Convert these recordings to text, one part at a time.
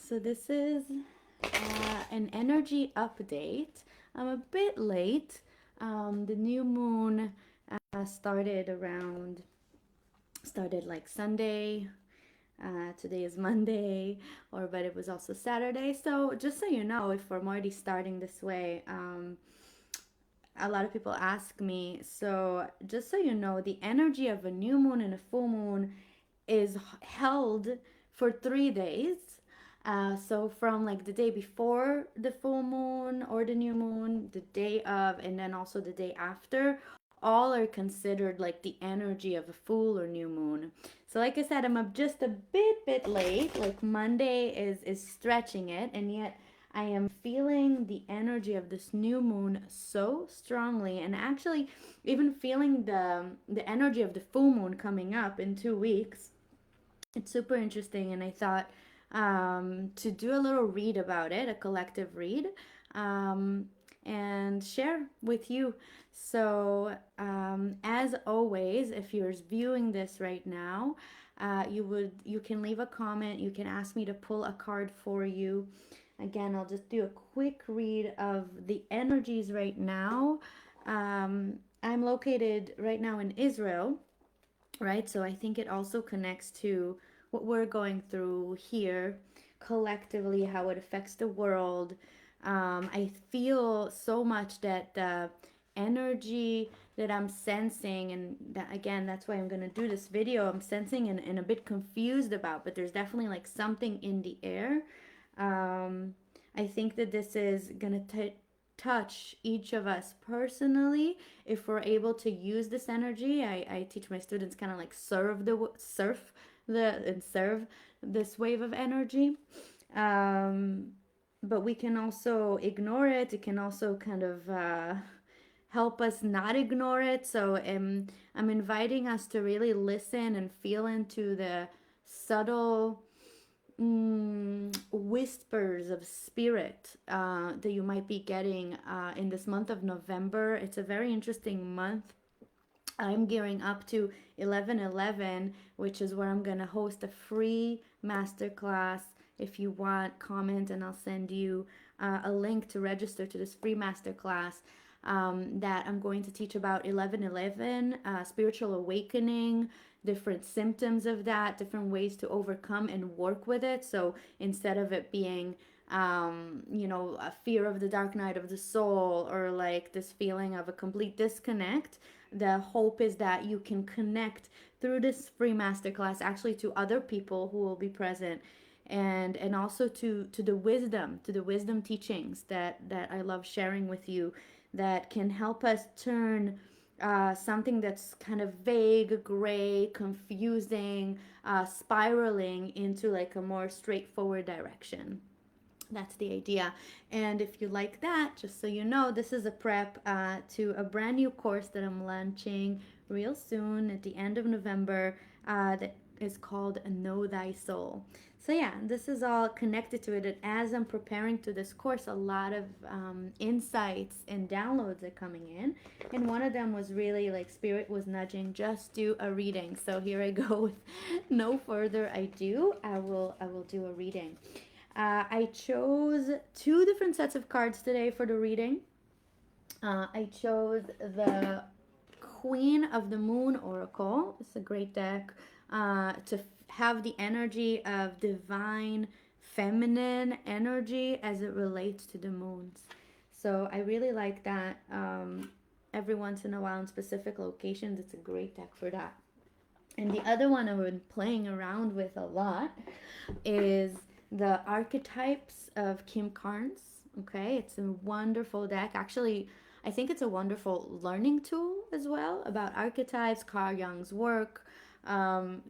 So this is an energy update. I'm a bit late. The new moon started like Sunday. Today is Monday, but it was also Saturday. So just so you know, if I'm already starting this way, a lot of people ask me. So just so you know, the energy of a new moon and a full moon is held for 3 days. So from like the day before the full moon or the new moon, the day of, and then also the day after, all are considered like the energy of a full or new moon. So like I said, I'm up just a bit late. Like Monday is stretching it, and yet I am feeling the energy of this new moon so strongly, and actually even feeling the energy of the full moon coming up in 2 weeks. It's super interesting, and I thought to do a little read about it, a collective read, um, and share with you. So, as always, if you're viewing this right now, you can leave a comment. You can ask me to pull a card for you. Again, I'll just do a quick read of the energies right now. I'm located right now in Israel, right? So I think it also connects to what we're going through here collectively, how it affects the world. I feel so much that the energy that I'm sensing, and that, again, that's why I'm going to do this video, I'm sensing and a bit confused about, but there's definitely like something in the air. Um, I think that this is going to touch each of us personally if we're able to use this energy. I teach my students kind of like serve this wave of energy. Um, but we can also ignore it. It can also kind of help us not ignore it. So I'm inviting us to really listen and feel into the subtle whispers of spirit that you might be getting in this month of November. It's a very interesting month. I'm gearing up to 11/11, which is where I'm going to host a free masterclass. If you want, comment and I'll send you a link to register to this free masterclass that I'm going to teach about 11/11, spiritual awakening, different symptoms of that, different ways to overcome and work with it. So instead of it being a fear of the dark night of the soul, or like this feeling of a complete disconnect, the hope is that you can connect through this free masterclass actually to other people who will be present, and also to the wisdom teachings that I love sharing with you, that can help us turn something that's kind of vague, gray, confusing, spiraling into like a more straightforward direction. That's the idea. And if you like that, just so you know, this is a prep to a brand new course that I'm launching real soon at the end of November, that is called Know Thy Soul. So yeah, this is all connected to it. And as I'm preparing to this course, a lot of insights and downloads are coming in. And one of them was really like Spirit was nudging, just do a reading. So here I go with no further ado. I will do a reading. I chose two different sets of cards today for the reading. I chose the Queen of the Moon Oracle. It's a great deck to have the energy of divine feminine energy as it relates to the moons. So I really like that. Every once in a while in specific locations, it's a great deck for that. And the other one I've been playing around with a lot is the archetypes of Kim Carnes. Okay, it's a wonderful deck. Actually, I think it's a wonderful learning tool as well about archetypes, Carl Jung's work.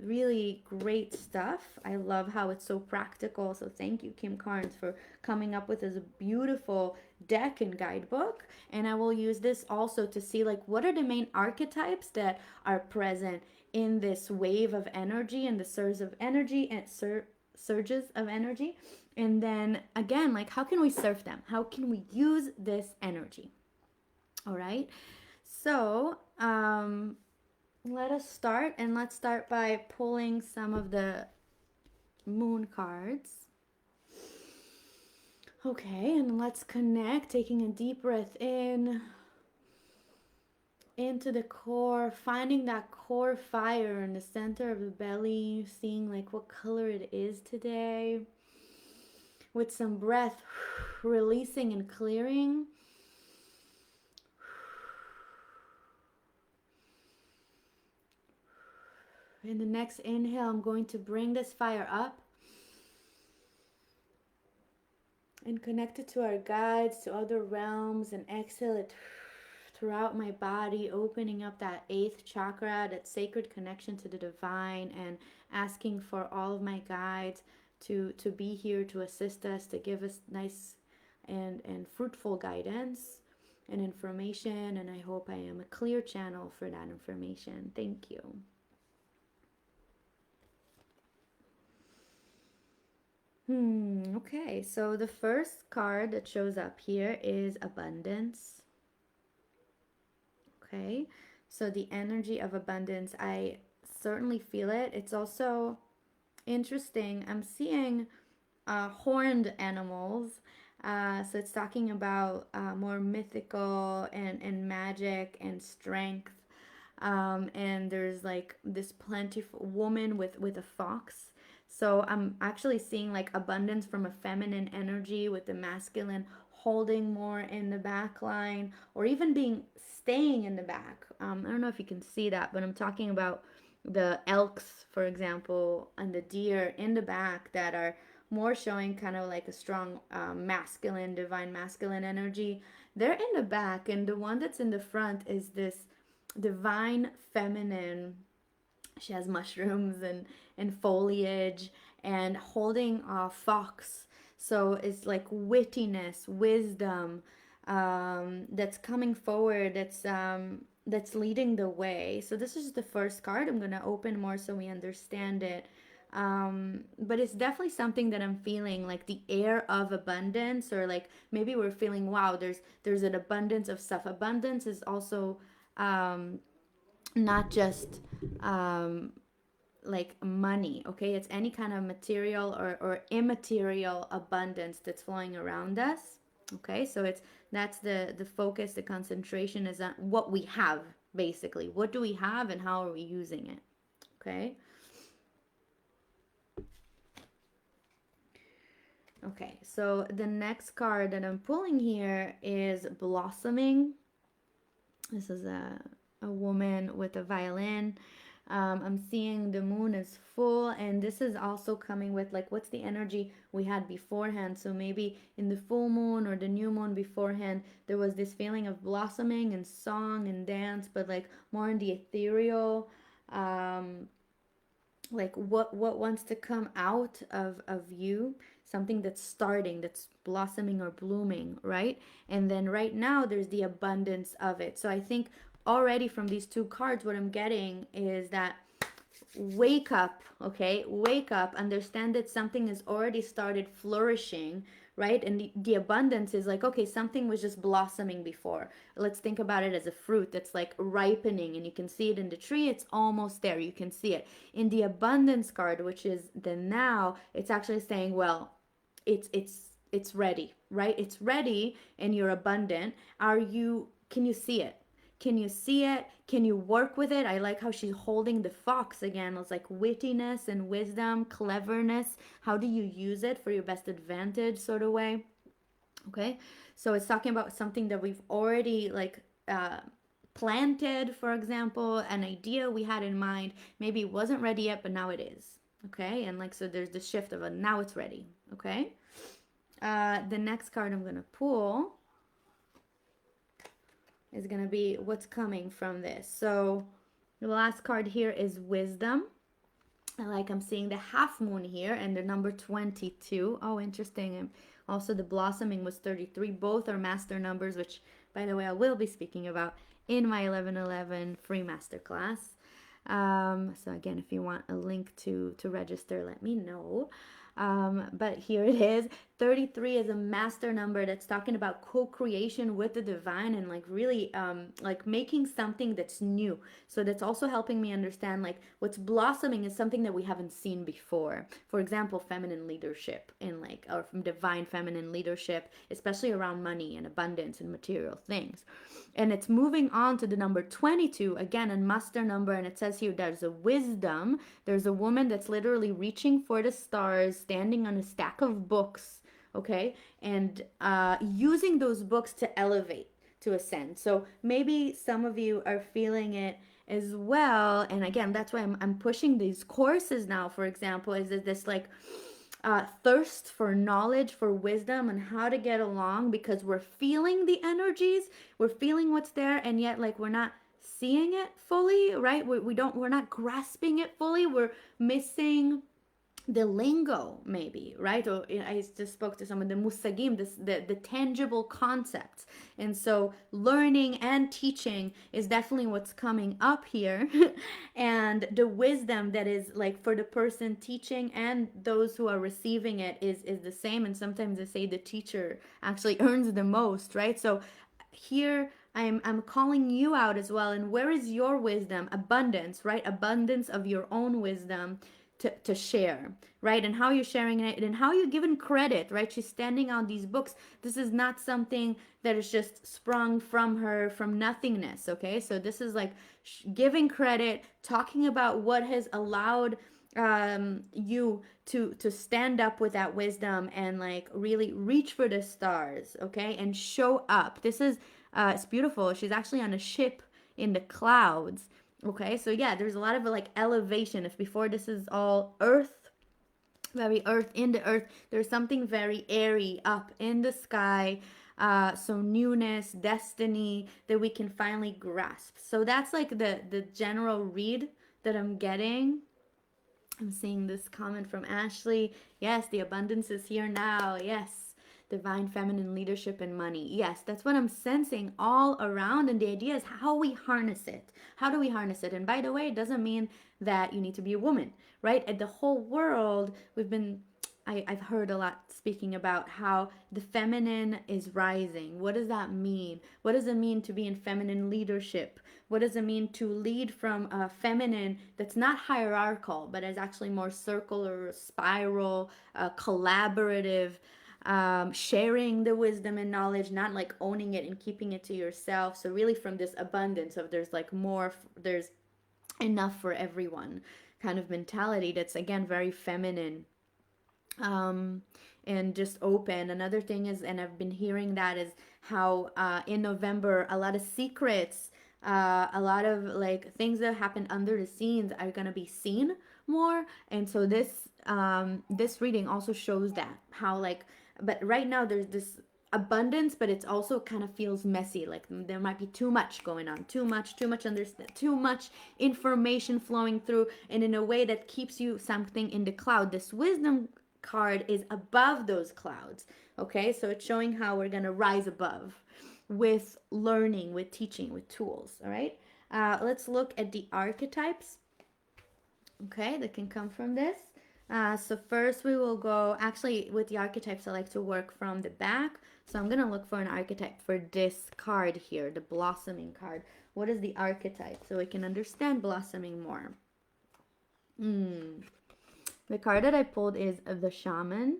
Really great stuff. I love how it's so practical. So thank you, Kim Carnes, for coming up with this beautiful deck and guidebook. And I will use this also to see like what are the main archetypes that are present in this wave of energy and the surge of energy and surges of energy. And then again, like how can we surf them? How can we use this energy? All right. So let us start, and let's start by pulling some of the moon cards. Okay, and let's connect, taking a deep breath in into the core, finding that core fire in the center of the belly, seeing like what color it is today. With some breath, releasing and clearing. In the next inhale, I'm going to bring this fire up and connect it to our guides, to other realms, and exhale it throughout my body, opening up that eighth chakra, that sacred connection to the divine, and asking for all of my guides to be here to assist us, to give us nice and fruitful guidance and information. And I hope I am a clear channel for that information. Thank you. Okay, so the first card that shows up here is abundance. Okay, so the energy of abundance, I certainly feel it. It's also interesting. I'm seeing horned animals. So it's talking about more mythical and magic and strength. And there's like this plentiful woman with a fox. So I'm actually seeing like abundance from a feminine energy with the masculine holding more in the back line, or even being staying in the back. I don't know if you can see that, but I'm talking about the elks, for example, and the deer in the back that are more showing kind of like a strong masculine, divine masculine energy. They're in the back, and the one that's in the front is this divine feminine. She has mushrooms and foliage and holding a fox. So it's like wittiness, wisdom, that's coming forward, that's leading the way. So this is the first card. I'm gonna open more so we understand it. But it's definitely something that I'm feeling, like the air of abundance, or like maybe we're feeling, wow, there's an abundance of stuff. Abundance is also not just like money, okay? It's any kind of material or immaterial abundance that's flowing around us, okay? So that's the focus, the concentration is on what we have, basically. What do we have and how are we using it, okay? Okay, so the next card that I'm pulling here is blossoming. This is a woman with a violin. I'm seeing the moon is full, and this is also coming with like what's the energy we had beforehand. So maybe in the full moon or the new moon beforehand, there was this feeling of blossoming and song and dance, but like more in the ethereal, like what wants to come out of you, something that's starting, that's blossoming or blooming, right? And then right now there's the abundance of it. So I think already from these two cards, what I'm getting is that wake up, okay? Wake up, understand that something has already started flourishing, right? And the abundance is like, okay, something was just blossoming before. Let's think about it as a fruit that's like ripening, and you can see it in the tree. It's almost there. You can see it. In the abundance card, which is the now, it's actually saying, well, it's ready, right? It's ready and you're abundant. Can you see it? Can you see it? Can you work with it? I like how she's holding the fox again. It's like wittiness and wisdom, cleverness. How do you use it for your best advantage, sort of way? Okay, so it's talking about something that we've already like planted, for example, an idea we had in mind. Maybe it wasn't ready yet, but now it is. Okay, and like so, there's the shift of a now it's ready. Okay, the next card I'm gonna pull is going to be what's coming from this. So the last card here is wisdom. I'm seeing the half moon here and the number 22. Oh, interesting. And also the blossoming was 33. Both are master numbers, which, by the way, I will be speaking about in my 11/11 free masterclass. So again, if you want a link to register, let me know. But here it is. 33 is a master number that's talking about co-creation with the divine, and like really like making something that's new. So that's also helping me understand like what's blossoming is something that we haven't seen before. For example, feminine leadership in like, or from divine feminine leadership, especially around money and abundance and material things. And it's moving on to the number 22, again, a master number. And it says here there's a wisdom. There's a woman that's literally reaching for the stars, standing on a stack of books, okay? And using those books to elevate, to ascend. So maybe some of you are feeling it as well. And again, that's why I'm pushing these courses now, for example, is that this like thirst for knowledge, for wisdom, and how to get along, because we're feeling the energies, we're feeling what's there, and yet like we're not seeing it fully, right? We're not grasping it fully. We're missing the lingo, maybe, right? Or I just spoke to someone, the musagim, the tangible concepts. And so learning and teaching is definitely what's coming up here. And the wisdom that is like for the person teaching and those who are receiving it is the same. And sometimes they say the teacher actually earns the most, right? So here I'm calling you out as well. And where is your wisdom? Abundance, right? Abundance of your own wisdom to share, right? And how you're sharing it and how you're given credit, right? She's standing on these books. This is not something that is just sprung from her from nothingness, okay? So this is like giving credit, talking about what has allowed you to stand up with that wisdom and like really reach for the stars, okay? And show up. This is it's beautiful. She's actually on a ship in the clouds. Okay, so yeah, there's a lot of like elevation. If before this is all earth, very earth in the earth, there's something very airy up in the sky. So newness, destiny that we can finally grasp. So that's like the general read that I'm getting. I'm seeing this comment from Ashley. Yes, the abundance is here now. Yes. Divine feminine leadership and money. Yes, that's what I'm sensing all around. And the idea is how we harness it. How do we harness it? And by the way, it doesn't mean that you need to be a woman, right? At the whole world, I've heard a lot speaking about how the feminine is rising. What does that mean? What does it mean to be in feminine leadership? What does it mean to lead from a feminine that's not hierarchical, but is actually more circular, spiral, collaborative, sharing the wisdom and knowledge, not like owning it and keeping it to yourself. So really from this abundance of there's like more, there's enough for everyone kind of mentality that's again very feminine, and just open. Another thing is, and I've been hearing that, is how in November a lot of secrets, a lot of like things that happen under the scenes are gonna be seen more. And so this reading also shows that how like, but right now there's this abundance, but it's also kind of feels messy, like there might be too much going on, too much understand, too much information flowing through, and in a way that keeps you something in the cloud. This wisdom card is above those clouds, okay? So it's showing how we're gonna rise above with learning, with teaching, with tools. All right, let's look at the archetypes, okay, that can come from this. So first we will go, actually with the archetypes I like to work from the back. So I'm going to look for an archetype for this card here, the blossoming card. What is the archetype? So we can understand blossoming more. The card that I pulled is the shaman,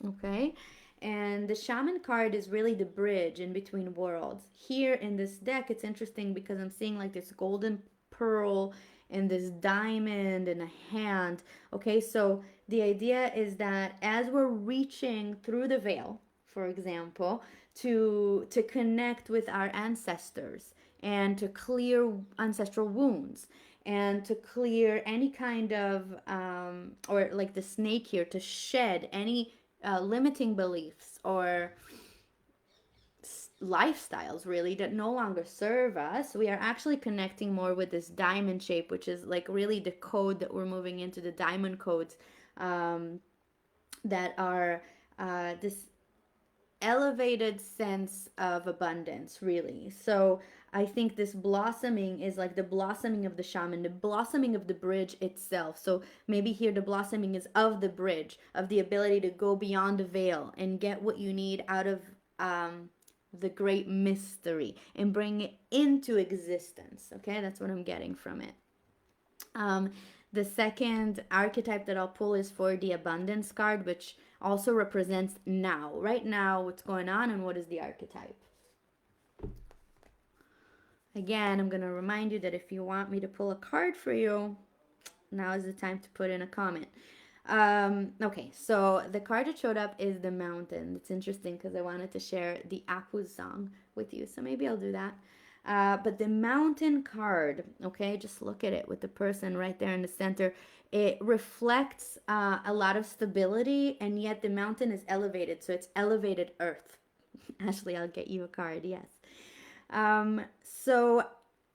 okay? And the shaman card is really the bridge in between worlds. Here in this deck, it's interesting because I'm seeing like this golden pearl and this diamond in a hand. Okay, so the idea is that as we're reaching through the veil, for example, to connect with our ancestors and to clear ancestral wounds and to clear any kind of or like the snake here, to shed any limiting beliefs or lifestyles really that no longer serve us. We are actually connecting more with this diamond shape, which is like really the code that we're moving into, the diamond codes, that are this elevated sense of abundance, really. So I think this blossoming is like the blossoming of the shaman, the blossoming of the bridge itself. So maybe here the blossoming is of the bridge, of the ability to go beyond the veil and get what you need out of the great mystery and bring it into existence. Okay, that's what I'm getting from it. Um, the second archetype that I'll pull is for the abundance card, which also represents now, right now, what's going on, and what is the archetype. Again, I'm going to remind you that if you want me to pull a card for you, now is the time to put in a comment. Okay, so the card that showed up is the Mountain. It's interesting because I wanted to share the Apu song with you, so maybe I'll do that. But the Mountain card, okay, just look at it with the person right there in the center. It reflects a lot of stability, and yet the mountain is elevated, so it's elevated earth. Ashley, I'll get you a card, yes. So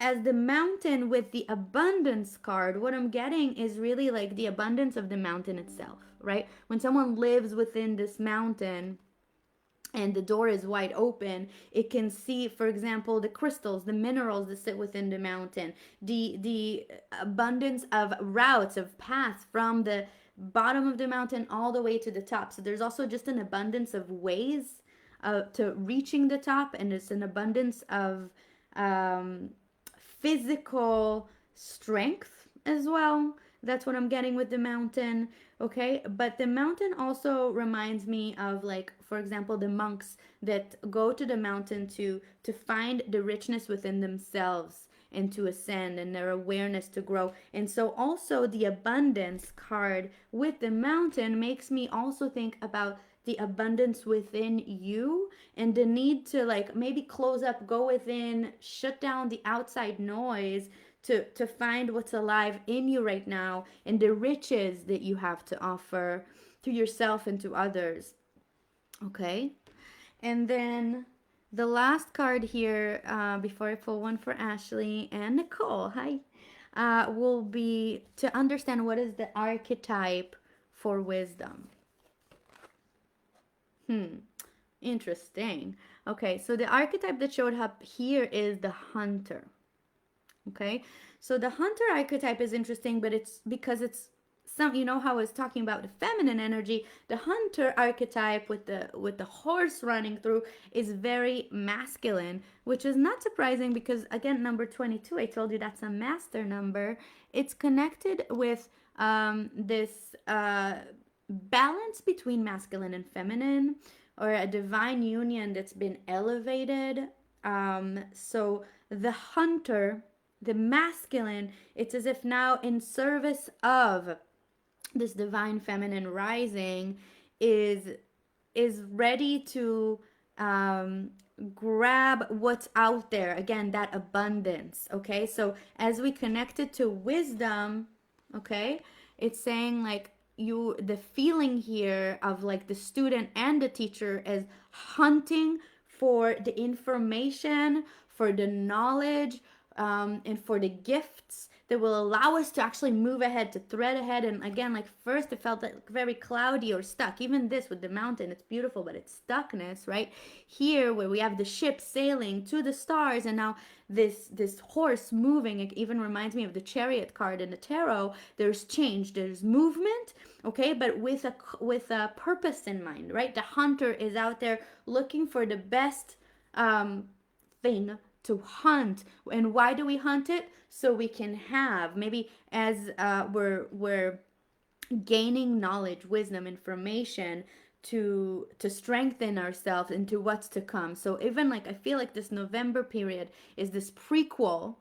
as the mountain with the abundance card, what I'm getting is really like the abundance of the mountain itself, right? When someone lives within this mountain and the door is wide open, it can see, for example, the crystals, the minerals that sit within the mountain, the abundance of routes, of paths from the bottom of the mountain all the way to the top. So there's also just an abundance of ways to reaching the top, and it's an abundance of physical strength as well. That's what I'm getting with the mountain. Okay, but the mountain also reminds me of, like, for example, the monks that go to the mountain to find the richness within themselves and to ascend, and their awareness to grow. And so also the abundance card with the mountain makes me also think about the abundance within you and the need to, like, maybe close up, go within, shut down the outside noise to find what's alive in you right now and the riches that you have to offer to yourself and to others. Okay, and then the last card here, before I pull one for Ashley and Nicole, hi, will be to understand what is the archetype for wisdom. Interesting. Okay, so the archetype that showed up here is the hunter. Okay, so the hunter archetype is interesting, but it's because it's some, you know how I was talking about the feminine energy. The hunter archetype with the horse running through is very masculine, which is not surprising because, again, number 22, I told you that's a master number. It's connected with this balance between masculine and feminine, or a divine union that's been elevated. So the hunter, the masculine, it's as if now in service of this divine feminine rising is ready to grab what's out there, again, that abundance. Okay, so as we connect it to wisdom, okay, it's saying, like, the feeling here of, like, the student and the teacher is hunting for the information, for the knowledge, and for the gifts that will allow us to actually move ahead, to thread ahead. And again, like, first it felt like very cloudy or stuck. Even this with the mountain, it's beautiful, but it's stuckness, right? Here, where we have the ship sailing to the stars, and now this horse moving, it even reminds me of the chariot card in the tarot. There's change, there's movement, okay, but with a purpose in mind, right? The hunter is out there looking for the best thing to hunt. And why do we hunt it? So we can have, maybe as we're gaining knowledge, wisdom, information to strengthen ourselves into what's to come. So even, like, I feel like this November period is this prequel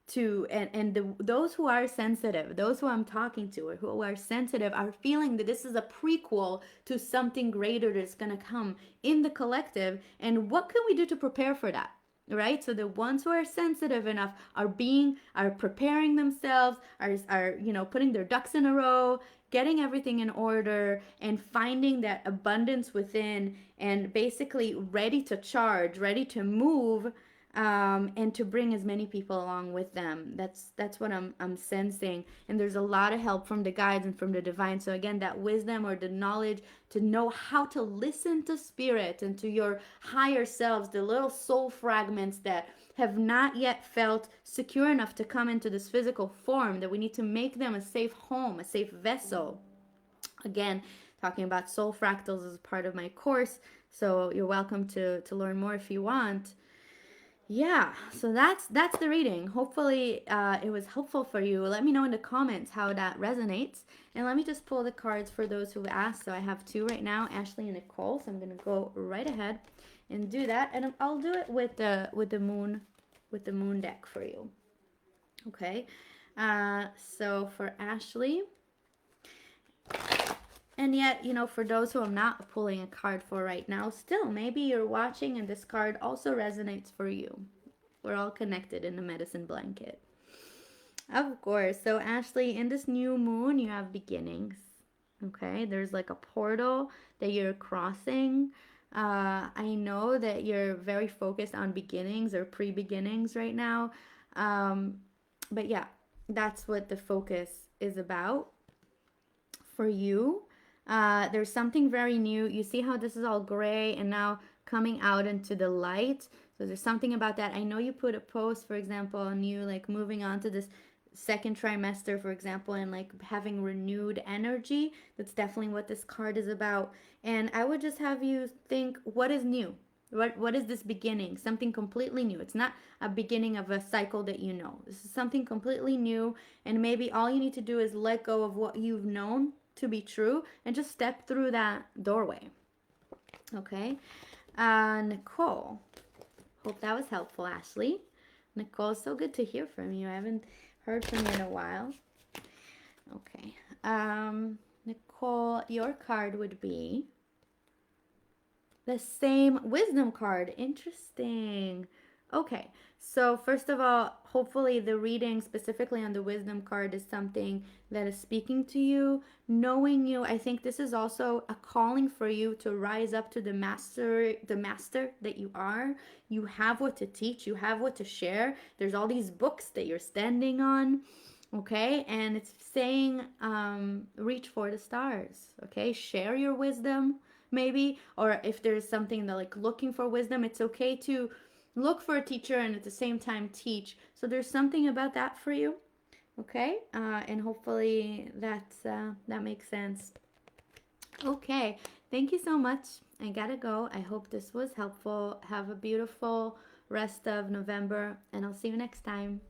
to, and those who are sensitive, those who I'm talking to, or who are sensitive, are feeling that this is a prequel to something greater that's going to come in the collective. And what can we do to prepare for that? Right? So the ones who are sensitive enough are preparing themselves, are putting their ducks in a row, getting everything in order, and finding that abundance within, and basically ready to charge, ready to move and to bring as many people along with them. That's what I'm sensing. And there's a lot of help from the guides and from the divine. So again, that wisdom or the knowledge to know how to listen to spirit and to your higher selves, the little soul fragments that have not yet felt secure enough to come into this physical form, that we need to make them a safe home, a safe vessel. Again, talking about soul fractals as part of my course, so you're welcome to learn more if you want. Yeah, so that's the reading. Hopefully it was helpful for you. Let me know in the comments how that resonates, and let me just pull the cards for those who asked. So I have two right now, Ashley and Nicole, so I'm going to go right ahead and do that, and I'll do it with the moon deck for you. Okay, so for Ashley, and yet, you know, for those who I'm not pulling a card for right now, still, maybe you're watching and this card also resonates for you. We're all connected in the medicine blanket. Of course. So, Ashley, in this new moon, you have beginnings. Okay, there's like a portal that you're crossing. I know that you're very focused on beginnings or pre-beginnings right now. But yeah, that's what the focus is about for you. There's something very new. You see how this is all gray and now coming out into the light. So there's something about that. I know you put a post, for example, on you like moving on to this second trimester, for example, and like having renewed energy. That's definitely what this card is about. And I would just have you think, what is new? What is this beginning? Something completely new. It's not a beginning of a cycle that you know. This is something completely new, and maybe all you need to do is let go of what you've known to be true and just step through that doorway. Okay, Nicole, hope that was helpful. Ashley, Nicole, so good to hear from you. I haven't heard from you in a while. Okay, Nicole, your card would be the same wisdom card. Interesting. Okay, so first of all, hopefully the reading specifically on the wisdom card is something that is speaking to you, knowing you. I think this is also a calling for you to rise up to the master that you are. You have what to teach, you have what to share. There's all these books that you're standing on. Okay, and it's saying reach for the stars. Okay, share your wisdom maybe, or if there's something that like looking for wisdom, it's okay to look for a teacher and at the same time teach. So there's something about that for you. Okay, and hopefully that makes sense. Okay, thank you so much. I gotta go. I hope this was helpful. Have a beautiful rest of November, and I'll see you next time.